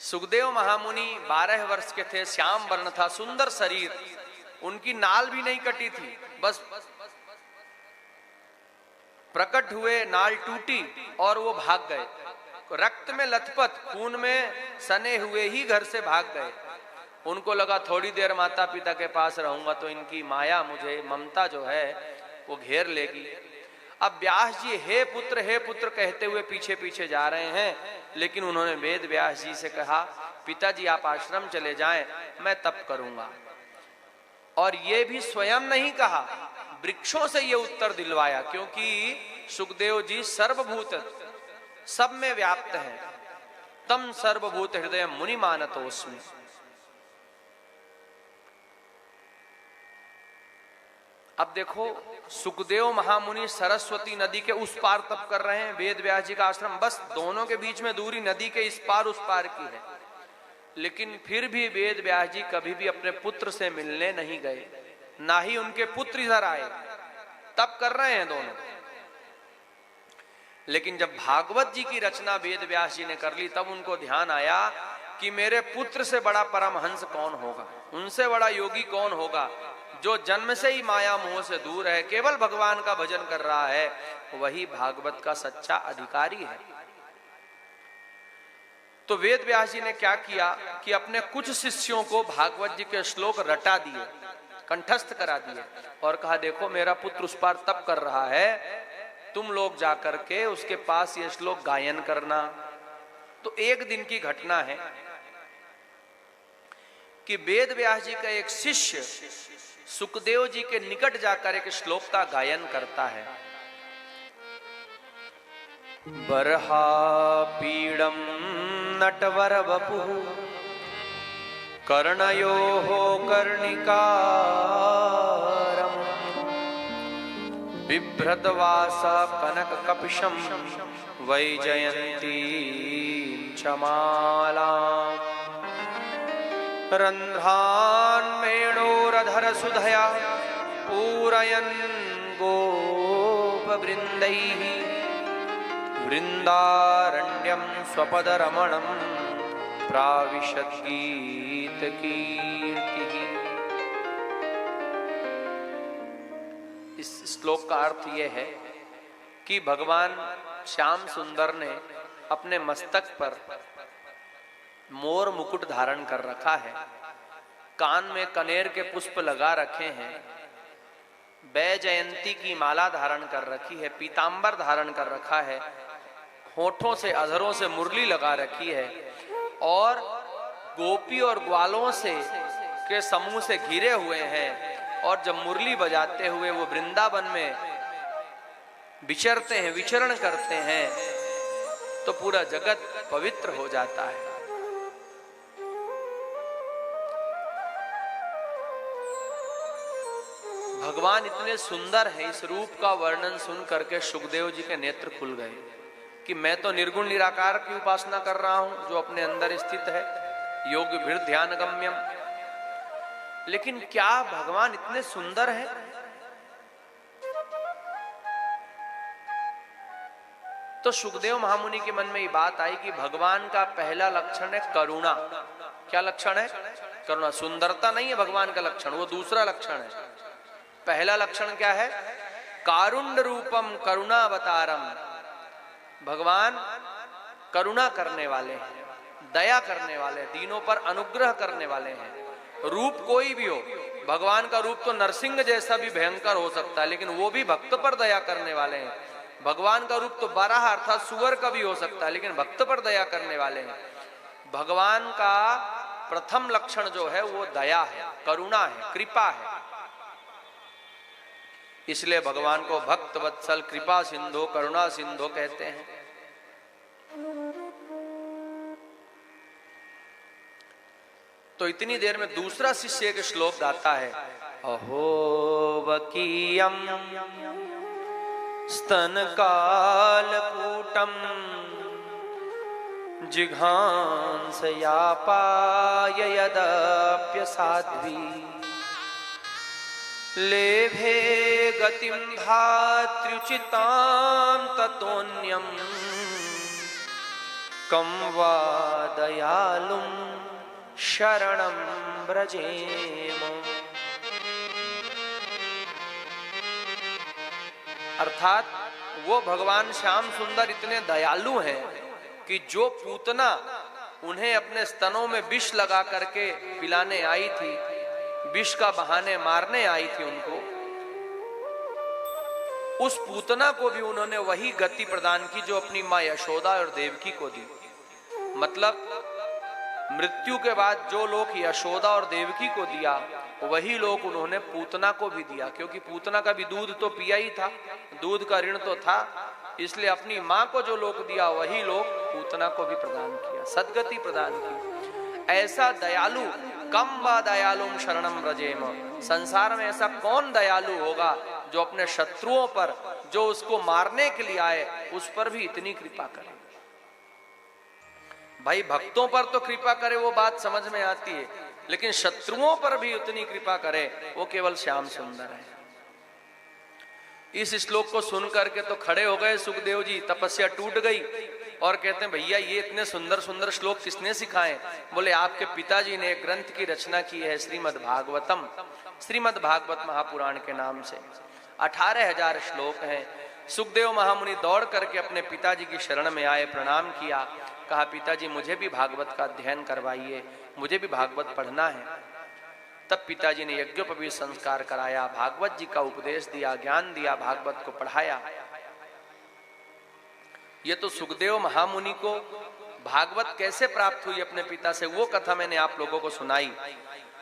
सुखदेव महामुनि 12 वर्ष के थे, श्याम वर्ण था, सुंदर शरीर, उनकी नाल भी नहीं कटी थी, बस प्रकट हुए नाल टूटी और वो भाग गए। रक्त में लथपथ, खून में सने हुए ही घर से भाग गए। उनको लगा थोड़ी देर माता पिता के पास रहूंगा तो इनकी माया, मुझे ममता जो है वो घेर लेगी। अब व्यास जी हे पुत्र कहते हुए पीछे पीछे जा रहे हैं, लेकिन उन्होंने वेद व्यास जी से कहा पिताजी आप आश्रम चले जाएं, मैं तप करूंगा। और ये भी स्वयं नहीं कहा, वृक्षों से ये उत्तर दिलवाया, क्योंकि सुखदेव जी सर्वभूत सब में व्याप्त हैं। तम सर्वभूत हृदय मुनि मानतोस्मि। अब देखो सुखदेव महामुनि सरस्वती नदी के उस पार तप कर रहे हैं, वेद व्यास जी का आश्रम बस दोनों के बीच में दूरी नदी के इस पार उस पार की है, लेकिन फिर भी वेद व्यास जी कभी भी अपने पुत्र से मिलने नहीं गए, ना ही उनके पुत्र इधर आए। तप कर रहे हैं दोनों। लेकिन जब भागवत जी की रचना वेद व्यास जी ने कर ली, तब उनको ध्यान आया कि मेरे पुत्र से बड़ा परमहंस कौन होगा, उनसे बड़ा योगी कौन होगा, जो जन्म से ही माया मोह से दूर है, केवल भगवान का भजन कर रहा है, वही भागवत का सच्चा अधिकारी है। तो वेद व्यास जी ने क्या किया कि अपने कुछ शिष्यों को भागवत जी के श्लोक रटा दिए, कंठस्थ करा दिए और कहा देखो मेरा पुत्र उस पार तप कर रहा है, तुम लोग जाकर के उसके पास ये श्लोक गायन करना। तो एक दिन की घटना है कि वेद व्यास जी का एक शिष्य सुखदेव जी के निकट जाकर एक श्लोक का गायन करता है। बरहा पीड़म नटवर वपुः कर्णयोः कर्णिकारम् बिभ्रतवासा कनककपिशं वैजयन्ती चमालाम् रन्ध्रान्वेणोरधर सुधया पूरयन् गोपवृन्दैः वृन्दारण्यं स्वपदरमणं प्राविशद्गीतकीर्तिः। इस श्लोक का अर्थ यह है कि भगवान श्याम सुंदर ने अपने मस्तक पर मोर मुकुट धारण कर रखा है, कान में कनेर के पुष्प लगा रखे हैं, वैजयंती की माला धारण कर रखी है, पीतांबर धारण कर रखा है, होठों से अधरों से मुरली लगा रखी है और गोपी और ग्वालों से के समूह से घिरे हुए हैं। और जब मुरली बजाते हुए वो वृंदावन में विचरते हैं, विचरण करते हैं, तो पूरा जगत पवित्र हो जाता है। भगवान इतने सुंदर हैं, इस रूप का वर्णन सुन करके सुखदेव जी के नेत्र खुल गए कि मैं तो निर्गुण निराकार की उपासना कर रहा हूं जो अपने अंदर स्थित है, योग भीर ध्यान गम्यम, लेकिन क्या भगवान इतने सुंदर हैं? तो सुखदेव महामुनि के मन में ये बात आई कि भगवान का पहला लक्षण है करुणा। क्या लक्षण है? करुणा। सुंदरता नहीं है भगवान का लक्षण, वो दूसरा लक्षण है। पहला लक्षण क्या है? कारुण्य रूपम करुणावतारम। भगवान करुणा करने वाले हैं, दया करने वाले हैं, दीनों पर अनुग्रह करने वाले हैं। रूप कोई भी हो, भगवान का रूप तो नरसिंह जैसा भी भयंकर हो सकता है, लेकिन वो भी भक्त पर दया करने वाले हैं। भगवान का रूप तो बारह अर्थात सुअर का भी हो सकता है, लेकिन भक्त पर दया करने वाले हैं। भगवान का प्रथम लक्षण जो है वो दया है, करुणा है, कृपा है। इसलिए भगवान को भक्त वत्सल, कृपा सिंधु, करुणा सिंधु कहते हैं। तो इतनी देर में दूसरा शिष्य एक श्लोक गाता है, अहो वकीयम स्तन कालकूटम जिघांसयापाय यदप्य साध्वी लेभे गतिं धात्र्युचितां ततोऽन्यं कं वा दयालुं शरणं व्रजेम। अर्थात वो भगवान श्याम सुंदर इतने दयालु हैं कि जो पूतना उन्हें अपने स्तनों में विष लगा करके पिलाने आई थी, विष का बहाने मारने आई थी उनको, उस पूतना को भी उन्होंने वही गति प्रदान की जो अपनी मां यशोदा और देवकी को दी। मतलब मृत्यु के बाद जो लोक यशोदा और देवकी को दिया वही लोक उन्होंने पूतना को भी दिया, क्योंकि पूतना का भी दूध तो पिया ही था, दूध का ऋण तो था, इसलिए अपनी मां को जो लोक दिया वही लोक पूतना को भी प्रदान किया, सद्गति प्रदान की। ऐसा दयालु, कम वा दयालुम शरणम व्रजेम, संसार में ऐसा कौन दयालु होगा जो अपने शत्रुओं पर, जो उसको मारने के लिए आए, उस पर भी इतनी कृपा करे। भाई भक्तों पर तो कृपा करे वो बात समझ में आती है, लेकिन शत्रुओं पर भी उतनी कृपा करे वो केवल श्याम सुंदर है। इस श्लोक को सुन करके तो खड़े हो गए सुखदेव जी, तपस्या टूट गई और कहते हैं भैया ये इतने सुंदर सुंदर श्लोक किसने सिखाए? बोले आपके पिताजी ने एक ग्रंथ की रचना की है, श्रीमद् भागवतम, श्रीमद् भागवत महापुराण के नाम से 18,000 श्लोक हैं। सुखदेव महामुनि दौड़ करके अपने पिताजी की शरण में आए, प्रणाम किया, कहा पिताजी मुझे भी भागवत का अध्ययन करवाइए, मुझे भी भागवत पढ़ना है। तब पिताजी ने यज्ञोपवीत संस्कार कराया, भागवत जी का उपदेश दिया, ज्ञान दिया, भागवत को पढ़ाया। ये तो सुखदेव महामुनि को भागवत कैसे प्राप्त हुई अपने पिता से, वो कथा मैंने आप लोगों को सुनाई।